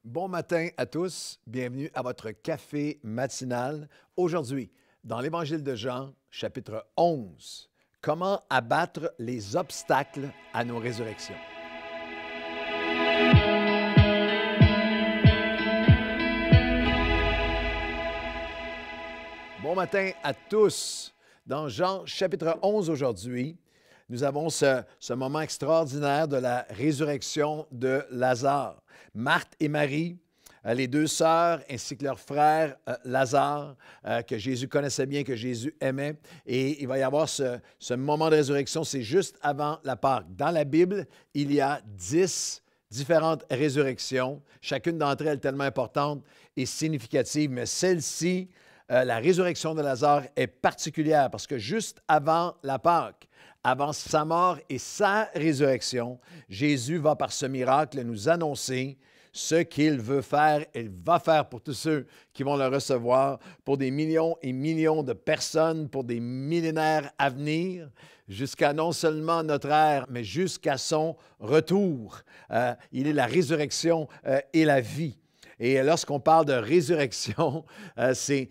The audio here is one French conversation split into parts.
Bon matin à tous, bienvenue à votre café matinal. Aujourd'hui, dans l'Évangile de Jean, chapitre 11, comment abattre les obstacles à nos résurrections. Bon matin à tous. Dans Jean chapitre 11 aujourd'hui, nous avons ce moment extraordinaire de la résurrection de Lazare. Marthe et Marie, les deux sœurs, ainsi que leur frère Lazare, que Jésus connaissait bien, que Jésus aimait. Et il va y avoir ce moment de résurrection, c'est juste avant la Pâque. Dans la Bible, il y a 10 différentes résurrections. Chacune d'entre elles tellement importante et significative, mais celle-ci, la résurrection de Lazare est particulière parce que juste avant la Pâque, avant sa mort et sa résurrection, Jésus va par ce miracle nous annoncer ce qu'il veut faire. Il va faire pour tous ceux qui vont le recevoir, pour des millions et millions de personnes, pour des millénaires à venir, jusqu'à non seulement notre ère, mais jusqu'à son retour. Il est la résurrection et la vie. Et lorsqu'on parle de résurrection, c'est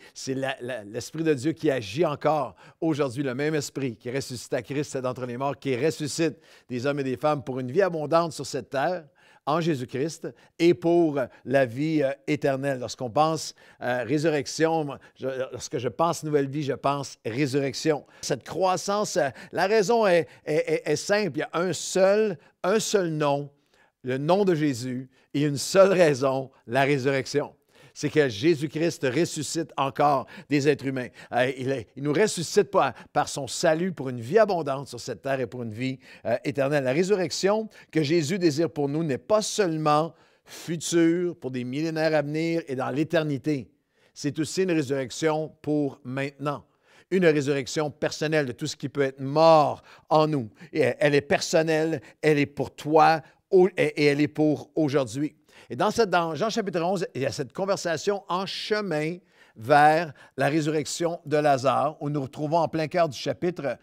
l'Esprit de Dieu qui agit encore aujourd'hui, le même Esprit qui ressuscite à Christ d'entre les morts, qui ressuscite des hommes et des femmes pour une vie abondante sur cette terre, en Jésus-Christ, et pour la vie éternelle. Lorsqu'on pense résurrection, lorsque je pense nouvelle vie, je pense résurrection. Cette croissance, la raison est simple. Il y a un seul nom, le nom de Jésus, et une seule raison, la résurrection. C'est que Jésus-Christ ressuscite encore des êtres humains. Il nous ressuscite par son salut pour une vie abondante sur cette terre et pour une vie éternelle. La résurrection que Jésus désire pour nous n'est pas seulement future, pour des millénaires à venir et dans l'éternité. C'est aussi une résurrection pour maintenant. Une résurrection personnelle de tout ce qui peut être mort en nous. Et elle est personnelle, elle est pour toi et elle est pour aujourd'hui. Et dans Jean chapitre 11, il y a cette conversation en chemin vers la résurrection de Lazare, où nous retrouvons en plein cœur du chapitre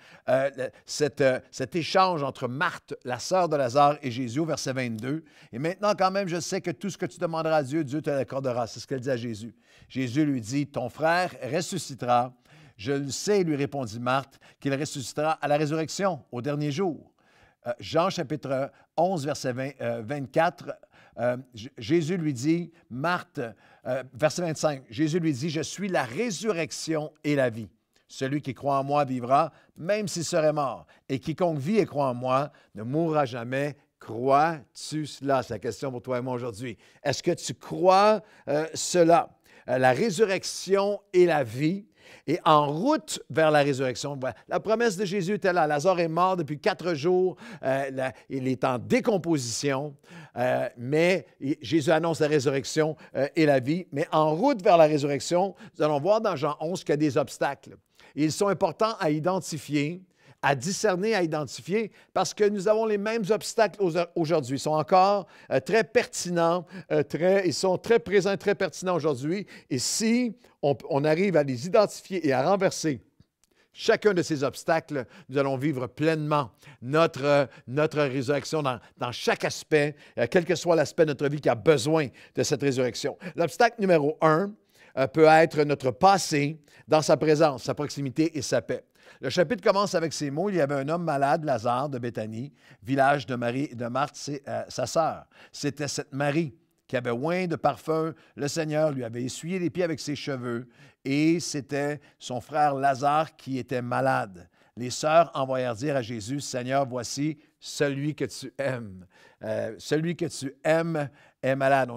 cet échange entre Marthe, la sœur de Lazare, et Jésus, au verset 22. Et maintenant, quand même, je sais que tout ce que tu demanderas à Dieu, Dieu te l'accordera. C'est ce qu'elle dit à Jésus. Jésus lui dit, ton frère ressuscitera. Je le sais, lui répondit Marthe, qu'il ressuscitera à la résurrection, au dernier jour. Jean chapitre 11, verset 24, Jésus lui dit, Marthe, verset 25, Jésus lui dit, « Je suis la résurrection et la vie. Celui qui croit en moi vivra, même s'il serait mort. Et quiconque vit et croit en moi ne mourra jamais. Crois-tu cela? » C'est la question pour toi et moi aujourd'hui. Est-ce que tu crois cela? La résurrection et la vie. Et en route vers la résurrection, la promesse de Jésus était là. Lazare est mort depuis 4 jours. Il est en décomposition. Mais Jésus annonce la résurrection et la vie. Mais en route vers la résurrection, nous allons voir dans Jean 11 qu'il y a des obstacles. Et ils sont importants à identifier, à discerner, à identifier, parce que nous avons les mêmes obstacles aujourd'hui. Ils sont encore très pertinents, ils sont très présents, très pertinents aujourd'hui. Et si on arrive à les identifier et à renverser chacun de ces obstacles, nous allons vivre pleinement notre résurrection dans chaque aspect, quel que soit l'aspect de notre vie qui a besoin de cette résurrection. L'obstacle numéro 1 peut être notre passé dans sa présence, sa proximité et sa paix. Le chapitre commence avec ces mots. Il y avait un homme malade, Lazare, de Béthanie, village de Marie, de Marthe, sa sœur. C'était cette Marie qui avait oint de parfum. Le Seigneur lui avait essuyé les pieds avec ses cheveux et c'était son frère Lazare qui était malade. Les sœurs envoyèrent dire à Jésus, « Seigneur, voici celui que tu aimes. Celui que tu aimes est malade. »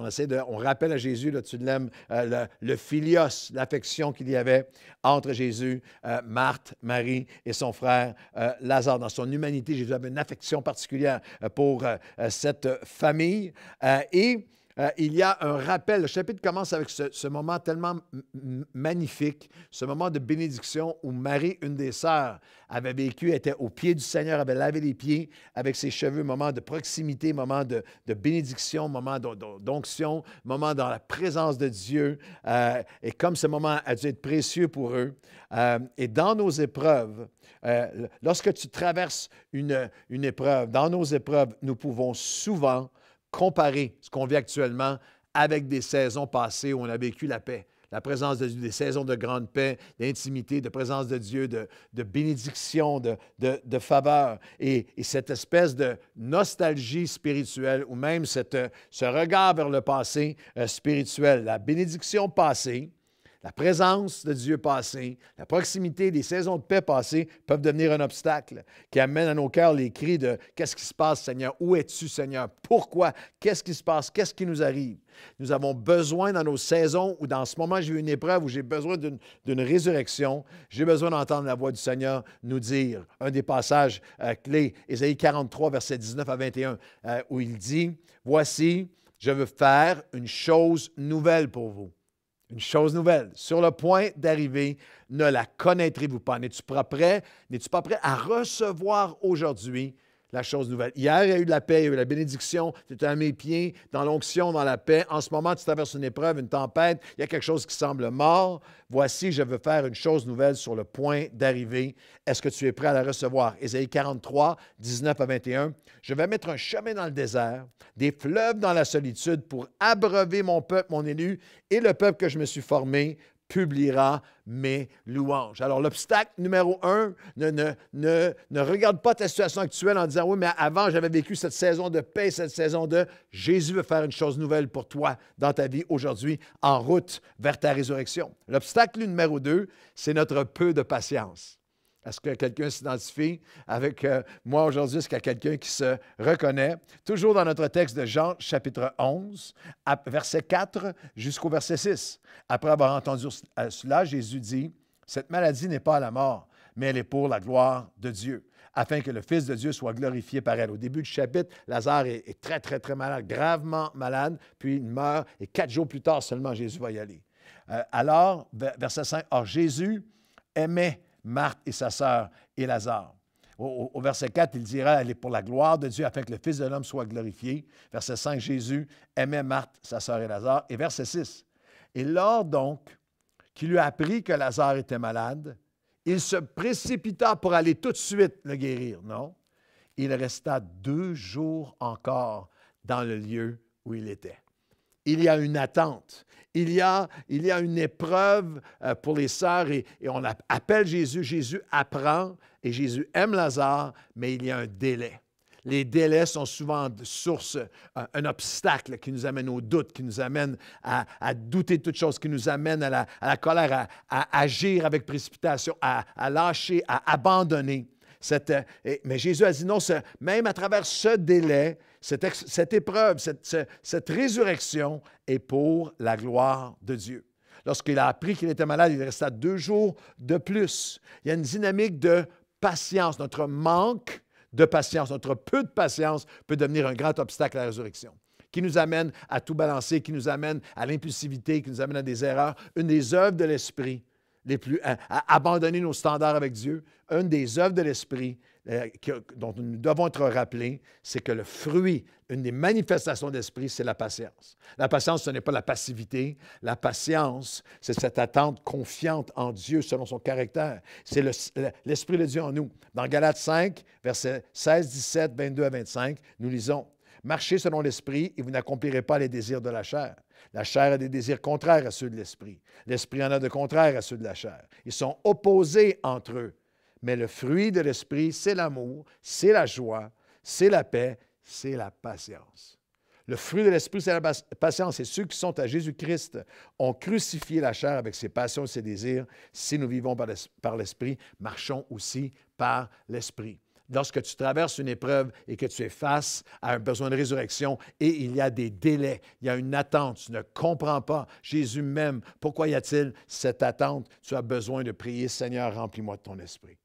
On rappelle à Jésus, là, tu l'aimes, le philios, l'affection qu'il y avait entre Jésus, Marthe, Marie et son frère Lazare. Dans son humanité, Jésus avait une affection particulière pour cette famille. Il y a un rappel. Le chapitre commence avec ce moment tellement magnifique, ce moment de bénédiction où Marie, une des sœurs, avait vécu, était au pied du Seigneur, avait lavé les pieds avec ses cheveux, moment de proximité, moment de bénédiction, moment d'onction, moment dans la présence de Dieu. Et comme ce moment a dû être précieux pour eux. Et dans nos épreuves, lorsque tu traverses une épreuve, dans nos épreuves, nous pouvons souvent comparer ce qu'on vit actuellement avec des saisons passées où on a vécu la paix, la présence de Dieu, des saisons de grande paix, d'intimité, de présence de Dieu, de bénédiction, de faveur. Et cette espèce de nostalgie spirituelle ou même ce regard vers le passé spirituel, la bénédiction passée, la présence de Dieu passé, la proximité des saisons de paix passées peuvent devenir un obstacle qui amène à nos cœurs les cris de « Qu'est-ce qui se passe, Seigneur? Où es-tu, Seigneur? Pourquoi? Qu'est-ce qui se passe? Qu'est-ce qui nous arrive? » Nous avons besoin dans nos saisons ou dans ce moment, j'ai eu une épreuve où j'ai besoin d'une résurrection. J'ai besoin d'entendre la voix du Seigneur nous dire un des passages clés, Ésaïe 43, versets 19 à 21, où il dit « Voici, je veux faire une chose nouvelle pour vous. » Une chose nouvelle, sur le point d'arriver, ne la connaîtrez-vous pas? N'es-tu pas prêt à recevoir aujourd'hui la chose nouvelle? Hier, il y a eu de la paix, il y a eu la bénédiction, tu étais à mes pieds, dans l'onction, dans la paix. En ce moment, tu traverses une épreuve, une tempête, il y a quelque chose qui semble mort. Voici, je veux faire une chose nouvelle sur le point d'arriver. Est-ce que tu es prêt à la recevoir? Ésaïe 43, 19 à 21. Je vais mettre un chemin dans le désert, des fleuves dans la solitude pour abreuver mon peuple, mon élu, et le peuple que je me suis formé publiera mes louanges. Alors, l'obstacle numéro 1, ne regarde pas ta situation actuelle en disant « Oui, mais avant, j'avais vécu cette saison de paix, cette saison de... » Jésus veut faire une chose nouvelle pour toi dans ta vie aujourd'hui, en route vers ta résurrection. L'obstacle numéro 2, c'est notre peu de patience. Est-ce que quelqu'un s'identifie avec moi aujourd'hui? Est-ce qu'il y a quelqu'un qui se reconnaît? Toujours dans notre texte de Jean, chapitre 11, verset 4 jusqu'au verset 6. Après avoir entendu cela, Jésus dit, « Cette maladie n'est pas à la mort, mais elle est pour la gloire de Dieu, afin que le Fils de Dieu soit glorifié par elle. » Au début du chapitre, Lazare est très, très, très malade, gravement malade, puis il meurt, et 4 jours plus tard seulement, Jésus va y aller. Alors, verset 5, « Or Jésus aimait Marthe et sa sœur et Lazare. » Au verset 4, il dira, « Elle est pour la gloire de Dieu, afin que le Fils de l'homme soit glorifié. » Verset 5, Jésus aimait Marthe, sa sœur et Lazare. Et verset 6, « Et lors donc qu'il lui apprit que Lazare était malade, il se précipita pour aller tout de suite le guérir. » Non, il resta 2 jours encore dans le lieu où il était. Il y a une attente. Il y a une épreuve pour les sœurs et on appelle Jésus. Jésus apprend et Jésus aime Lazare, mais il y a un délai. Les délais sont souvent de source, un obstacle qui nous amène au doute, qui nous amène à douter de toutes choses, qui nous amène à la colère, à agir avec précipitation, à lâcher, à abandonner. Mais Jésus a dit non, même à travers ce délai, cette épreuve, cette résurrection est pour la gloire de Dieu. Lorsqu'il a appris qu'il était malade, il resta 2 jours de plus. Il y a une dynamique de patience. Notre manque de patience, notre peu de patience peut devenir un grand obstacle à la résurrection, qui nous amène à tout balancer, qui nous amène à l'impulsivité, qui nous amène à des erreurs. Une des œuvres de l'Esprit, à abandonner nos standards avec Dieu, une des œuvres de l'Esprit dont nous devons être rappelés, c'est que le fruit, une des manifestations d'Esprit, c'est la patience. La patience, ce n'est pas la passivité. La patience, c'est cette attente confiante en Dieu selon son caractère. C'est l'Esprit de Dieu en nous. Dans Galates 5, versets 16, 17, 22 à 25, nous lisons « Marchez selon l'Esprit et vous n'accomplirez pas les désirs de la chair. La chair a des désirs contraires à ceux de l'Esprit. L'Esprit en a de contraires à ceux de la chair. Ils sont opposés entre eux. Mais le fruit de l'Esprit, c'est l'amour, c'est la joie, c'est la paix, c'est la patience. » Le fruit de l'Esprit, c'est la patience. Et ceux qui sont à Jésus-Christ ont crucifié la chair avec ses passions et ses désirs. Si nous vivons par l'Esprit, marchons aussi par l'Esprit. Lorsque tu traverses une épreuve et que tu es face à un besoin de résurrection et il y a des délais, il y a une attente, tu ne comprends pas, Jésus m'aime, pourquoi y a-t-il cette attente? Tu as besoin de prier, Seigneur, remplis-moi de ton esprit.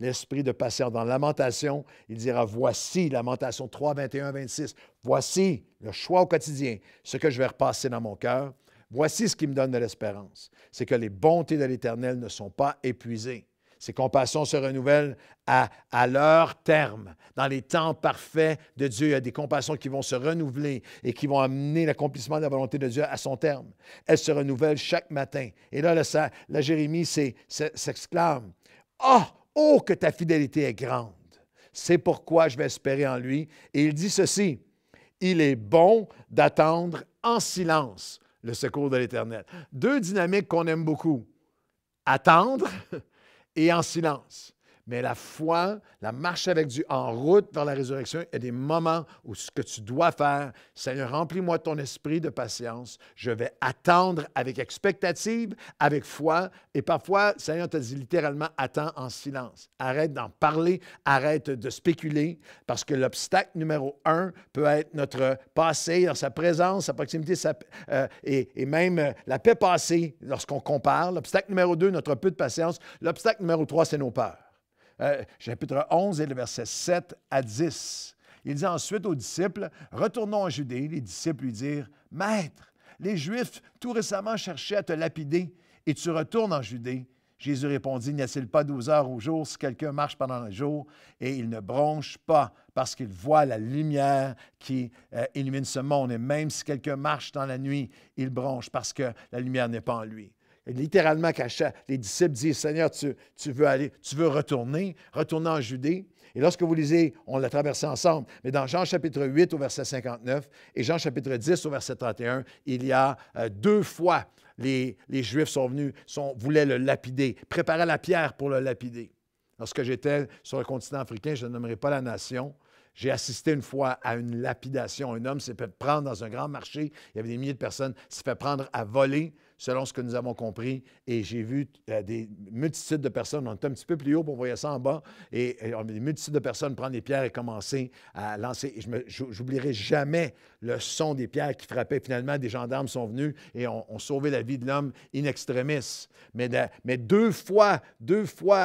L'esprit de patience. Dans Lamentation, il dira, voici, Lamentation 3, 21, 26, voici le choix au quotidien, ce que je vais repasser dans mon cœur. Voici ce qui me donne de l'espérance. C'est que les bontés de l'Éternel ne sont pas épuisées. Ses compassions se renouvellent à leur terme. Dans les temps parfaits de Dieu, il y a des compassions qui vont se renouveler et qui vont amener l'accomplissement de la volonté de Dieu à son terme. Elles se renouvellent chaque matin. Et là, Jérémie s'exclame, « Oh, que ta fidélité est grande! C'est pourquoi je vais espérer en lui. » Et il dit ceci, « il est bon d'attendre en silence le secours de l'Éternel. Deux dynamiques qu'on aime beaucoup. Attendre et en silence. Mais la foi, la marche avec Dieu en route vers la résurrection, il y a des moments où ce que tu dois faire, Seigneur, remplis-moi de ton esprit de patience. Je vais attendre avec expectative, avec foi. Et parfois, Seigneur te dit littéralement, attends en silence. Arrête d'en parler, arrête de spéculer, parce que l'obstacle numéro 1 peut être notre passé, sa présence, sa proximité, et même la paix passée lorsqu'on compare. L'obstacle numéro 2, notre peu de patience. L'obstacle numéro 3, c'est nos peurs. Chapitre 11 et le verset 7 à 10. Il dit ensuite aux disciples, « Retournons en Judée. » Les disciples lui dirent, « Maître, les Juifs tout récemment cherchaient à te lapider, et tu retournes en Judée. » Jésus répondit, « N'y a-t-il pas 12 heures au jour si quelqu'un marche pendant le jour et il ne bronche pas parce qu'il voit la lumière qui illumine ce monde. Et même si quelqu'un marche dans la nuit, il bronche parce que la lumière n'est pas en lui. » Et littéralement, quand les disciples disent, « Seigneur, tu veux aller, tu veux retourner en Judée. » Et lorsque vous lisez, on l'a traversé ensemble, mais dans Jean chapitre 8 au verset 59 et Jean chapitre 10 au verset 31, il y a 2 fois les Juifs sont venus, voulaient le lapider, préparaient la pierre pour le lapider. Lorsque j'étais sur le continent africain, je ne nommerai pas la nation, j'ai assisté une fois à une lapidation. Un homme s'est fait prendre dans un grand marché. Il y avait des milliers de personnes. S'est fait prendre à voler, selon ce que nous avons compris. Et j'ai vu des multitudes de personnes. On était un petit peu plus haut, on voyait ça en bas. Et des multitudes de personnes prendre des pierres et commencer à lancer. Et je n'oublierai jamais le son des pierres qui frappaient. Finalement, des gendarmes sont venus et ont sauvé la vie de l'homme in extremis. Mais deux fois,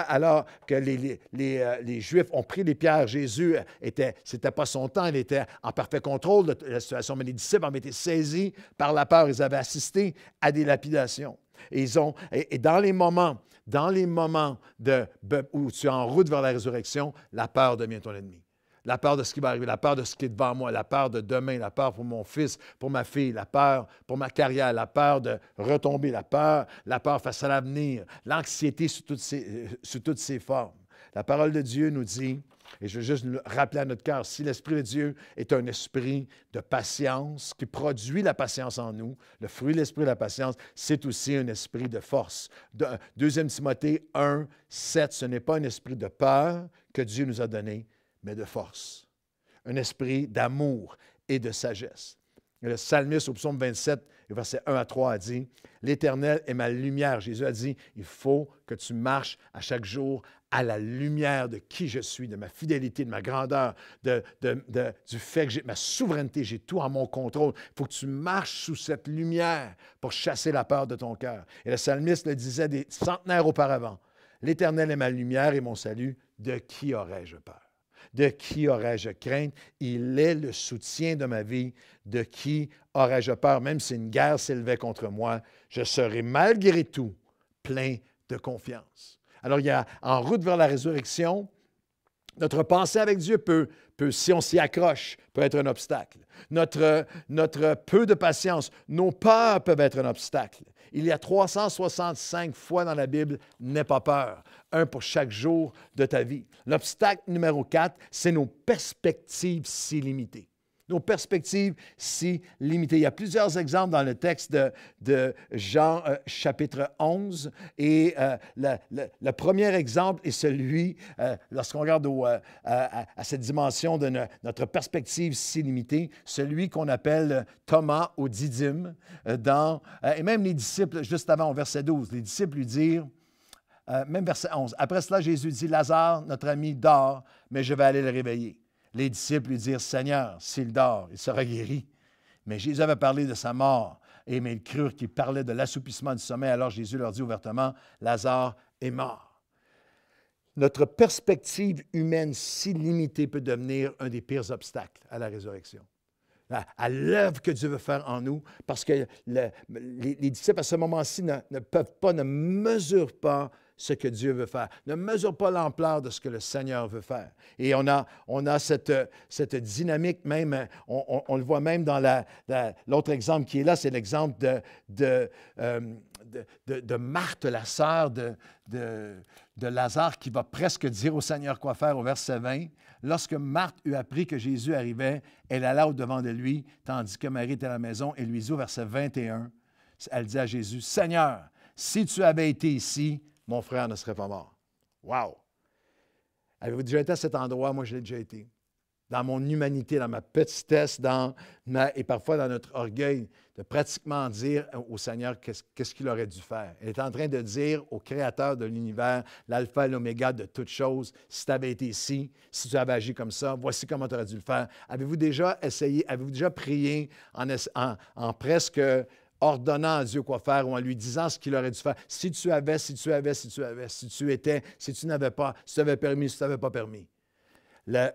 alors que les Juifs ont pris les pierres, Jésus c'était pas son temps, il était en parfait contrôle de la situation, mais les disciples avaient été saisis par la peur, ils avaient assisté à des lapidations. Et dans les moments où tu es en route vers la résurrection, la peur devient ton ennemi. La peur de ce qui va arriver, la peur de ce qui est devant moi, la peur de demain, la peur pour mon fils, pour ma fille, la peur pour ma carrière, la peur de retomber, la peur face à l'avenir, l'anxiété sous toutes ses formes. La parole de Dieu nous dit, et je veux juste le rappeler à notre cœur, si l'Esprit de Dieu est un esprit de patience qui produit la patience en nous, le fruit de l'Esprit de la patience, c'est aussi un esprit de force. 2 Timothée 1, 7, ce n'est pas un esprit de peur que Dieu nous a donné, mais de force. Un esprit d'amour et de sagesse. Et le psalmiste au psaume 27, versets 1 à 3, a dit, « L'Éternel est ma lumière. » Jésus a dit, « Il faut que tu marches à chaque jour à la lumière de qui je suis, de ma fidélité, de ma grandeur, du fait que j'ai ma souveraineté, j'ai tout en mon contrôle. Il faut que tu marches sous cette lumière pour chasser la peur de ton cœur. » Et le psalmiste le disait des centenaires auparavant, « L'Éternel est ma lumière et mon salut. De qui aurais-je peur? De qui aurais-je crainte? Il est le soutien de ma vie. De qui aurais-je peur? Même si une guerre s'élevait contre moi, je serai malgré tout plein de confiance. » Alors, il y a en route vers la résurrection, notre pensée avec Dieu peut si on s'y accroche, peut être un obstacle. Notre peu de patience, nos peurs peuvent être un obstacle. Il y a 365 fois dans la Bible, « n'aie pas peur », un pour chaque jour de ta vie. L'obstacle numéro 4, c'est nos perspectives si limitées. Nos perspectives si limitées. Il y a plusieurs exemples dans le texte de Jean chapitre 11. Et le premier exemple est celui, lorsqu'on regarde à cette dimension de notre perspective si limitée, celui qu'on appelle Thomas au didyme. Et même les disciples, juste avant au verset 12, les disciples lui dirent, même verset 11, « Après cela, Jésus dit, Lazare, notre ami, dort, mais je vais aller le réveiller. » Les disciples lui dirent, « Seigneur, s'il dort, il sera guéri. » Mais Jésus avait parlé de sa mort, mais ils crurent qu'il parlait de l'assoupissement du sommeil. Alors Jésus leur dit ouvertement, « Lazare est mort. » Notre perspective humaine si limitée peut devenir un des pires obstacles à la résurrection, à l'œuvre que Dieu veut faire en nous, parce que les disciples à ce moment-ci ne mesurent pas ce que Dieu veut faire. Ne mesure pas l'ampleur de ce que le Seigneur veut faire. Et on a cette dynamique même, on le voit même dans l'autre exemple qui est là, c'est l'exemple de Marthe, la sœur de Lazare, qui va presque dire au Seigneur quoi faire au verset 20. Lorsque Marthe eut appris que Jésus arrivait, elle alla au-devant de lui, tandis que Marie était à la maison, et lui dit au verset 21, elle dit à Jésus, « Seigneur, si tu avais été ici, mon frère ne serait pas mort. » Wow! Avez-vous déjà été à cet endroit? Moi, je l'ai déjà été. Dans mon humanité, dans ma petitesse, et parfois dans notre orgueil, de pratiquement dire au Seigneur qu'est-ce qu'il aurait dû faire. Elle est en train de dire au Créateur de l'univers, l'alpha et l'oméga de toutes choses, si tu avais été ici, si tu avais agi comme ça, voici comment tu aurais dû le faire. Avez-vous déjà essayé, avez-vous déjà prié en presque ordonnant à Dieu quoi faire ou en lui disant ce qu'il aurait dû faire? Si tu avais, si tu avais, si tu avais, si tu étais, si tu n'avais pas, si tu avais permis, si tu n'avais pas permis.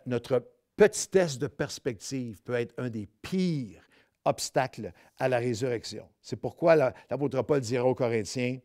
Notre petitesse de perspective peut être un des pires obstacles à la résurrection. C'est pourquoi l'apôtre Paul dira aux Corinthiens,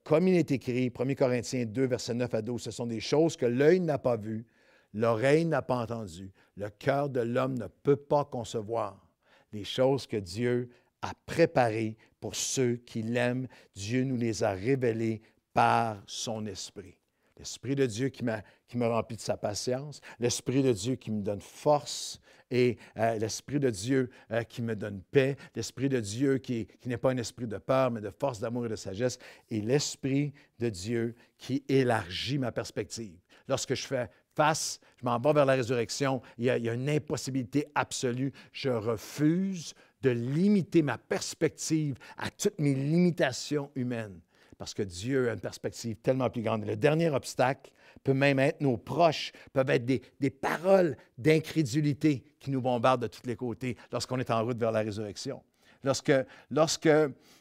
comme il est écrit, 1 Corinthiens 2, versets 9 à 12, ce sont des choses que l'œil n'a pas vues, l'oreille n'a pas entendues, le cœur de l'homme ne peut pas concevoir. Des choses que Dieu a préparées pour ceux qui l'aiment, Dieu nous les a révélées par son Esprit. L'Esprit de Dieu qui me remplit de sa patience, l'Esprit de Dieu qui me donne force et l'Esprit de Dieu qui me donne paix, l'Esprit de Dieu qui n'est pas un esprit de peur, mais de force, d'amour et de sagesse, et l'Esprit de Dieu qui élargit ma perspective. Lorsque je fais face, je m'en vais vers la résurrection, il y a une impossibilité absolue. Je refuse de limiter ma perspective à toutes mes limitations humaines. Parce que Dieu a une perspective tellement plus grande. Le dernier obstacle peut même être nos proches, peuvent être des paroles d'incrédulité qui nous bombardent de tous les côtés lorsqu'on est en route vers la résurrection. Lorsque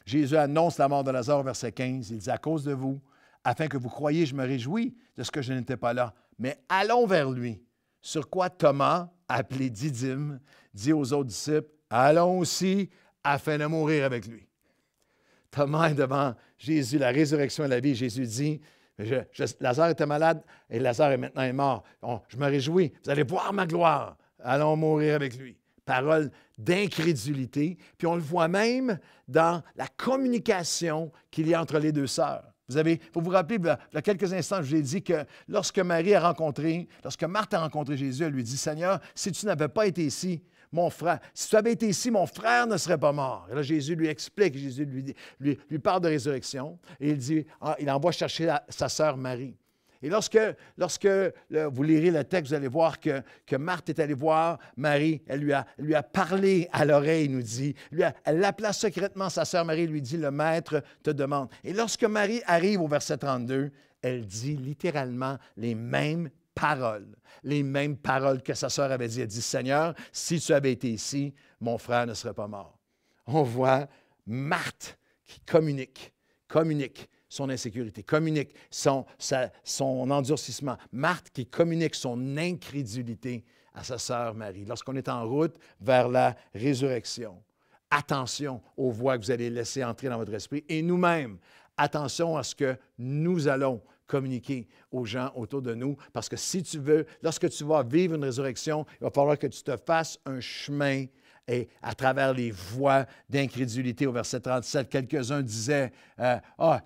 Jésus annonce la mort de Lazare au verset 15, il dit « À cause de vous, afin que vous croyiez, je me réjouis de ce que je n'étais pas là. Mais allons vers lui. » Sur quoi Thomas, appelé Didyme, dit aux autres disciples « Allons aussi, afin de mourir avec lui. » Thomas est devant Jésus, la résurrection et la vie. Jésus dit, Lazare était malade et Lazare est maintenant mort. Je me réjouis, vous allez voir ma gloire. Allons mourir avec lui. Parole d'incrédulité. Puis on le voit même dans la communication qu'il y a entre les deux sœurs. Il faut vous rappeler, il y a quelques instants, je vous ai dit que lorsque Marthe a rencontré Jésus, elle lui dit, « Seigneur, si tu n'avais pas été ici, mon frère, si tu avais été ici, mon frère ne serait pas mort. » Et là, Jésus lui explique, Jésus lui parle de résurrection, et il envoie chercher sa sœur Marie. Et lorsque vous lirez le texte, vous allez voir que Marthe est allée voir Marie, elle lui a parlé à l'oreille, nous dit. Elle l'appela secrètement, sa sœur Marie lui dit, « Le Maître te demande. » Et lorsque Marie arrive au verset 32, elle dit littéralement les mêmes paroles que sa sœur avait dit. Elle dit, « Seigneur, si tu avais été ici, mon frère ne serait pas mort. » On voit Marthe qui communique son insécurité, communique son endurcissement. Marthe qui communique son incrédulité à sa sœur Marie. Lorsqu'on est en route vers la résurrection, attention aux voix que vous allez laisser entrer dans votre esprit. Et nous-mêmes, attention à ce que nous allons communiquer aux gens autour de nous. Parce que lorsque tu vas vivre une résurrection, il va falloir que tu te fasses un chemin. Et à travers les voix d'incrédulité, au verset 37, quelques-uns disaient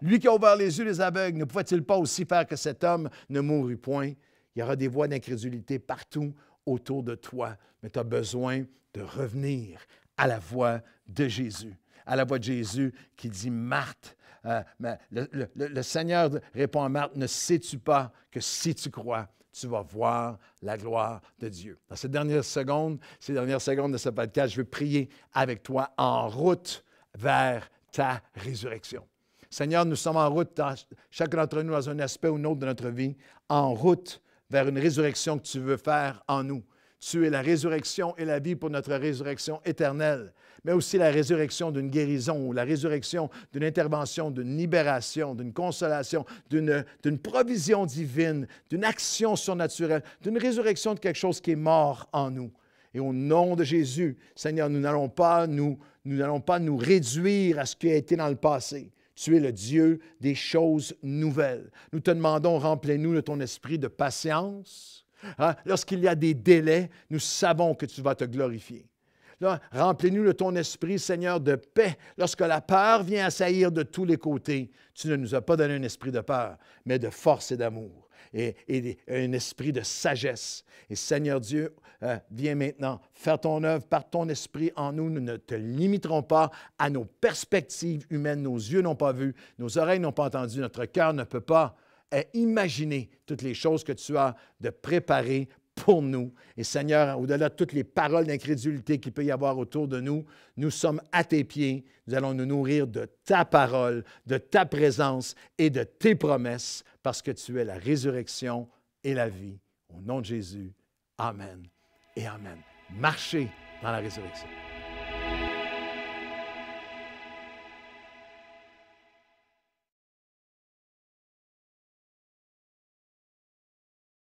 lui qui a ouvert les yeux des aveugles, ne pouvait-il pas aussi faire que cet homme ne mourût point? Il y aura des voix d'incrédulité partout autour de toi, mais tu as besoin de revenir à la voix de Jésus. À la voix de Jésus qui dit, « Marthe, le Seigneur répond à Marthe, « Ne sais-tu pas que si tu crois, tu vas voir la gloire de Dieu. » Dans ces dernières secondes de ce podcast, je veux prier avec toi en route vers ta résurrection. Seigneur, nous sommes en route, chacun d'entre nous dans un aspect ou un autre de notre vie, en route vers une résurrection que tu veux faire en nous. Tu es la résurrection et la vie pour notre résurrection éternelle, mais aussi la résurrection d'une guérison ou la résurrection d'une intervention, d'une libération, d'une consolation, d'une provision divine, d'une action surnaturelle, d'une résurrection de quelque chose qui est mort en nous. Et au nom de Jésus, Seigneur, nous n'allons pas nous réduire à ce qui a été dans le passé. Tu es le Dieu des choses nouvelles. Nous te demandons, remplis-nous de ton esprit de patience. Hein? Lorsqu'il y a des délais, nous savons que tu vas te glorifier. Là, remplis-nous de ton esprit, Seigneur, de paix. Lorsque la peur vient assaillir de tous les côtés, tu ne nous as pas donné un esprit de peur, mais de force et d'amour. Et un esprit de sagesse. Et Seigneur Dieu, viens maintenant faire ton œuvre par ton esprit en nous. Nous ne te limiterons pas à nos perspectives humaines. Nos yeux n'ont pas vu, nos oreilles n'ont pas entendu, notre cœur ne peut pas imaginer toutes les choses que tu as de préparées pour nous. Et Seigneur, au-delà de toutes les paroles d'incrédulité qu'il peut y avoir autour de nous, nous sommes à tes pieds. Nous allons nous nourrir de ta parole, de ta présence et de tes promesses, parce que tu es la résurrection et la vie. Au nom de Jésus, Amen et Amen. Marchez dans la résurrection.